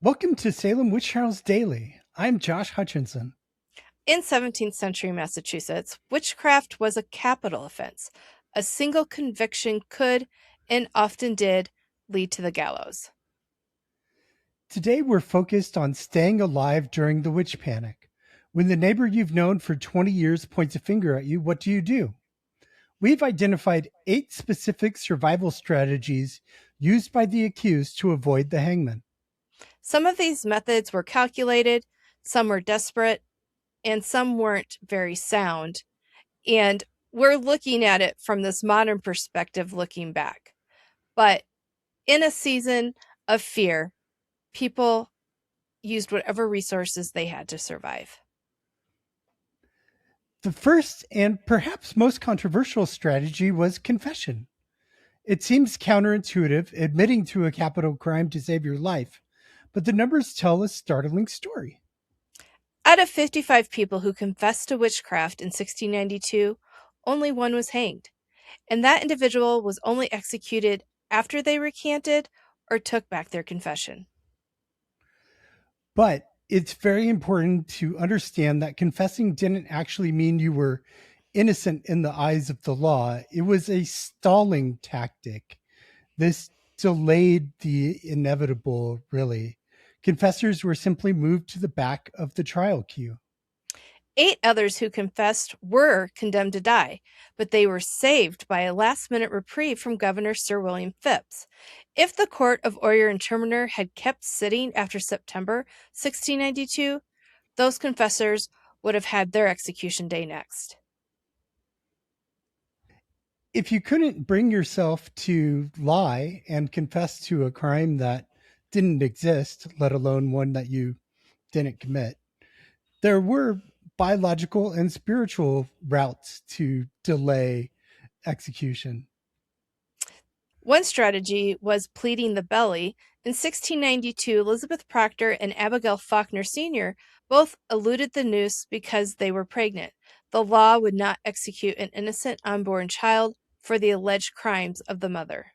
Welcome to Salem Witch Trials Daily. I'm Josh Hutchinson. In 17th century Massachusetts, witchcraft was a capital offense. A single conviction could, and often did, lead to the gallows. Today we're focused on staying alive during the witch panic. When the neighbor you've known for 20 years points a finger at you, what do? We've identified 8 specific survival strategies used by the accused to avoid the hangman. Some of these methods were calculated, some were desperate, and some weren't very sound. And we're looking at it from this modern perspective looking back. But in a season of fear, people used whatever resources they had to survive. The first and perhaps most controversial strategy was confession. It seems counterintuitive, admitting to a capital crime to save your life, but the numbers tell a startling story. Out of 55 people who confessed to witchcraft in 1692, only one was hanged, and that individual was only executed after they recanted or took back their confession. But it's very important to understand that confessing didn't actually mean you were innocent in the eyes of the law. It was a stalling tactic. This delayed the inevitable, really. Confessors were simply moved to the back of the trial queue. 8 others who confessed were condemned to die, but they were saved by a last-minute reprieve from Governor Sir William Phips. If the court of Oyer and Terminer had kept sitting after September 1692, those confessors would have had their execution day next. If you couldn't bring yourself to lie and confess to a crime that didn't exist, let alone one that you didn't commit, there were biological and spiritual routes to delay execution. One strategy was pleading the belly. In 1692, Elizabeth Proctor and Abigail Faulkner Sr. both eluded the noose because they were pregnant. The law would not execute an innocent unborn child for the alleged crimes of the mother.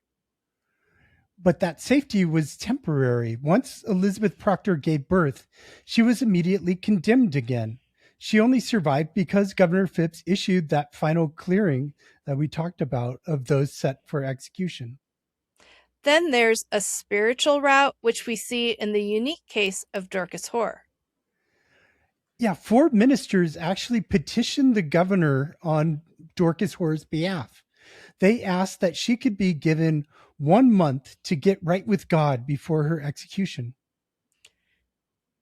But that safety was temporary. Once Elizabeth Proctor gave birth, she was immediately condemned again. She only survived because Governor Phips issued that final clearing that we talked about of those set for execution. Then there's a spiritual route, which we see in the unique case of Dorcas Hoar. Yeah, 4 ministers actually petitioned the governor on Dorcas Hoar's behalf. They asked that she could be given 1 month to get right with God before her execution.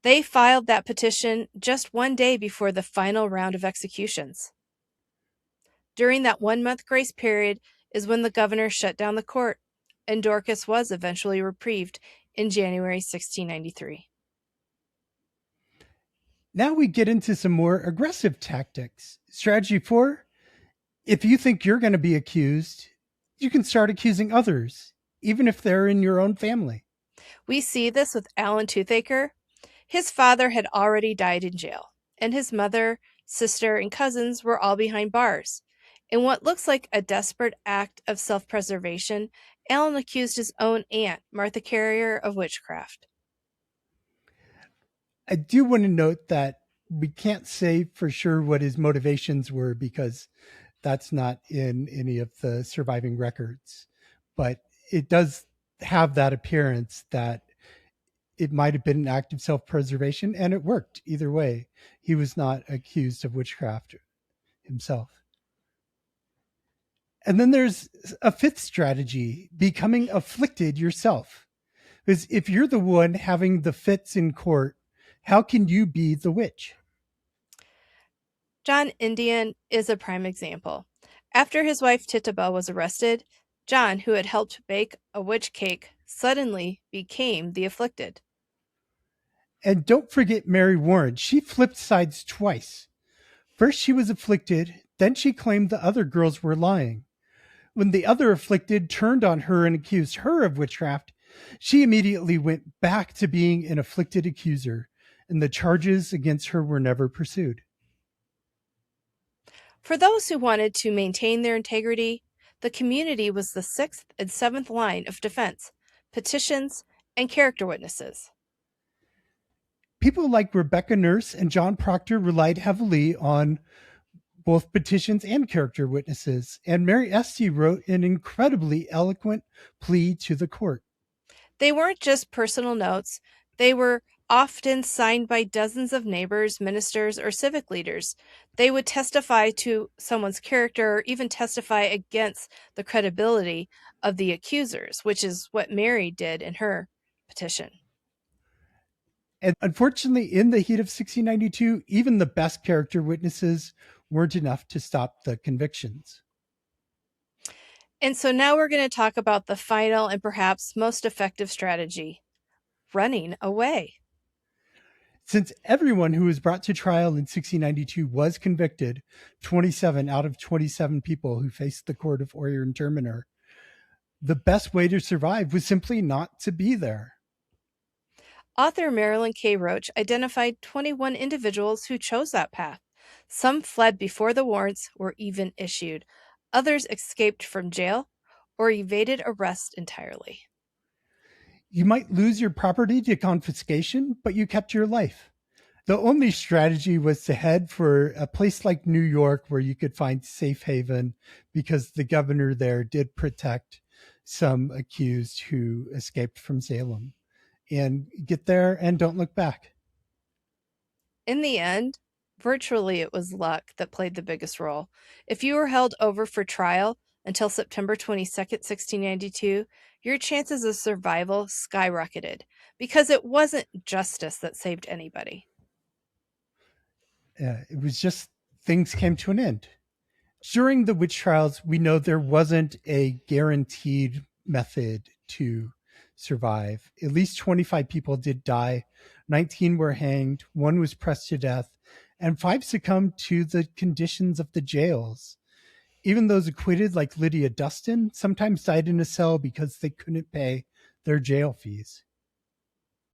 They filed that petition just one day before the final round of executions. During that 1 month grace period is when the governor shut down the court, and Dorcas was eventually reprieved in January 1693. Now we get into some more aggressive tactics. Strategy 4, if you think you're going to be accused, you can start accusing others, even if they're in your own family. We see this with Alan Toothaker. His father had already died in jail, and his mother, sister, and cousins were all behind bars. In what looks like a desperate act of self-preservation, Alan accused his own aunt, Martha Carrier, of witchcraft. I do want to note that we can't say for sure what his motivations were because that's not in any of the surviving records. But it does have that appearance that it might have been an act of self-preservation, and it worked either way. He was not accused of witchcraft himself. And then there's a 5th strategy, becoming afflicted yourself. Because if you're the one having the fits in court, how can you be the witch? John Indian is a prime example. After his wife Tittabel was arrested, John, who had helped bake a witch cake, suddenly became the afflicted. And don't forget Mary Warren. She flipped sides twice. First, she was afflicted, then she claimed the other girls were lying. When the other afflicted turned on her and accused her of witchcraft, she immediately went back to being an afflicted accuser, and the charges against her were never pursued. For those who wanted to maintain their integrity, the community was the 6th and 7th line of defense, petitions, and character witnesses. People like Rebecca Nurse and John Proctor relied heavily on both petitions and character witnesses, and Mary Esty wrote an incredibly eloquent plea to the court. They weren't just personal notes, they were often signed by dozens of neighbors, ministers, or civic leaders. They would testify to someone's character or even testify against the credibility of the accusers, which is what Mary did in her petition. And unfortunately, in the heat of 1692, even the best character witnesses weren't enough to stop the convictions. And so now we're going to talk about the final and perhaps most effective strategy: running away. Since everyone who was brought to trial in 1692 was convicted, 27 out of 27 people who faced the court of Oyer and Terminer, the best way to survive was simply not to be there. Author Marilyn K. Roach identified 21 individuals who chose that path. Some fled before the warrants were even issued. Others escaped from jail or evaded arrest entirely. You might lose your property to confiscation, but you kept your life. The only strategy was to head for a place like New York where you could find safe haven, because the governor there did protect some accused who escaped from Salem. And get there and don't look back. In the end, virtually it was luck that played the biggest role. If you were held over for trial until September 22nd, 1692, your chances of survival skyrocketed because it wasn't justice that saved anybody. It was just things came to an end. During the witch trials, we know there wasn't a guaranteed method to survive. At least 25 people did die, 19 were hanged, 1 was pressed to death, and 5 succumbed to the conditions of the jails. Even those acquitted, like Lydia Dustin, sometimes died in a cell because they couldn't pay their jail fees.